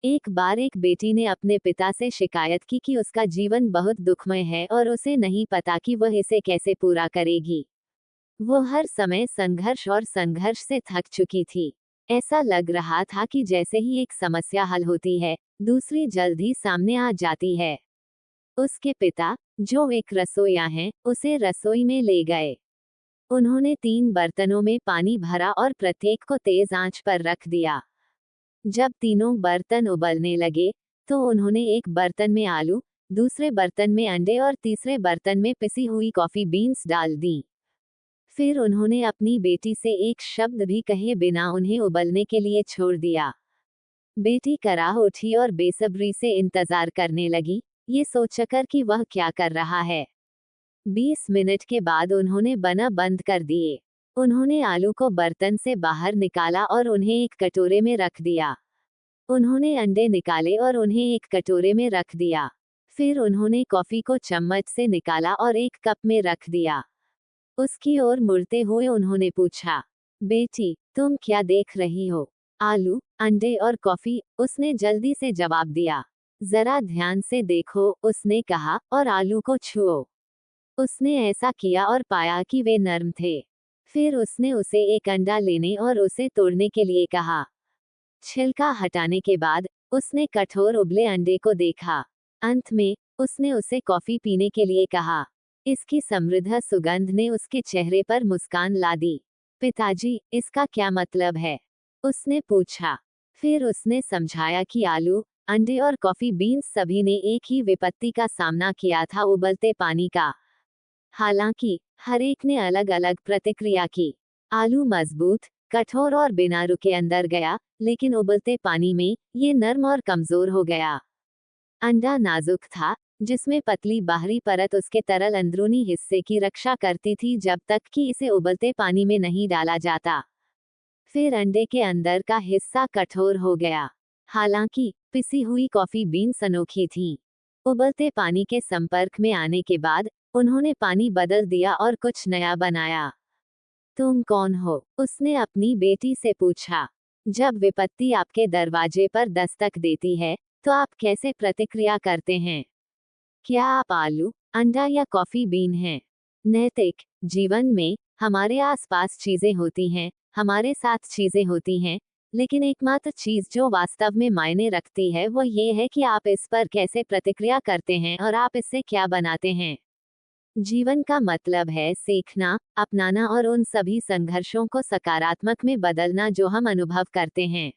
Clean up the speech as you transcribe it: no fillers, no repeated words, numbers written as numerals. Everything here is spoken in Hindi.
एक बार एक बेटी ने अपने पिता से शिकायत की कि उसका जीवन बहुत दुखमय है और उसे नहीं पता कि वह इसे कैसे पूरा करेगी। वो हर समय संघर्ष और संघर्ष से थक चुकी थी। ऐसा लग रहा था कि जैसे ही एक समस्या हल होती है, दूसरी जल्द ही सामने आ जाती है। उसके पिता, जो एक रसोइया हैं, उसे रसोई में ले गए। उन्होंने 3 बर्तनों में पानी भरा और प्रत्येक को तेज आंच पर रख दिया। जब तीनों बर्तन उबलने लगे, तो उन्होंने एक बर्तन में आलू, दूसरे बर्तन में अंडे और तीसरे बर्तन में पिसी हुई कॉफी बीन्स डाल दी। फिर उन्होंने अपनी बेटी से एक शब्द भी कहे बिना उन्हें उबलने के लिए छोड़ दिया। बेटी कराह उठी और बेसब्री से इंतजार करने लगी, ये सोचकर कि वह क्या कर रहा है। 20 मिनट के बाद उन्होंने बना बंद कर दिए। उन्होंने आलू को बर्तन से बाहर निकाला और उन्हें एक कटोरे में रख दिया। उन्होंने अंडे निकाले और उन्हें एक कटोरे में रख दिया। फिर उन्होंने कॉफी को चम्मच से निकाला और एक कप में रख दिया। उसकी ओर मुड़ते हुए उन्होंने पूछा, बेटी, तुम क्या देख रही हो? आलू, अंडे और कॉफी, उसने जल्दी से जवाब दिया। जरा ध्यान से देखो, उसने कहा, और आलू को छुओ। उसने ऐसा किया और पाया कि वे नर्म थे। फिर उसने उसे एक अंडा लेने और उसे तोड़ने के लिए कहा। छिलका हटाने के बाद, उसने कठोर उबले अंडे को देखा। अंत में, उसने उसे कॉफी पीने के लिए कहा। इसकी समृद्ध सुगंध ने उसके चेहरे पर मुस्कान ला दी। पिताजी, इसका क्या मतलब है? उसने पूछा। फिर उसने समझाया कि आलू, अंडे और कॉफी बीन्स सभी ने एक ही विपत्ति का सामना किया था, उबलते पानी का। हालांकि हर एक ने अलग अलग प्रतिक्रिया की। आलू मजबूत, कठोर और बिना रुके अंदर गया, लेकिन उबलते पानी में ये नर्म और कमजोर हो गया। अंडा नाजुक था, जिसमें पतली बाहरी परत उसके तरल अंदरूनी हिस्से की रक्षा करती थी जब तक कि इसे उबलते पानी में नहीं डाला जाता। फिर अंडे के अंदर का हिस्सा कठोर हो गया। हालांकि पिसी हुई कॉफी बीन्स अनोखी थीं। उबलते पानी के संपर्क में आने के बाद उन्होंने पानी बदल दिया और कुछ नया बनाया। तुम कौन हो? उसने अपनी बेटी से पूछा। जब विपत्ति आपके दरवाजे पर दस्तक देती है, तो आप कैसे प्रतिक्रिया करते हैं? क्या आप आलू, अंडा या कॉफी बीन हैं? नैतिक जीवन में हमारे आसपास चीजें होती हैं, हमारे साथ चीजें होती हैं, लेकिन एकमात्र चीज जो वास्तव में मायने रखती है वो ये है कि आप इस पर कैसे प्रतिक्रिया करते हैं और आप इससे क्या बनाते हैं। जीवन का मतलब है सीखना, अपनाना और उन सभी संघर्षों को सकारात्मक में बदलना जो हम अनुभव करते हैं।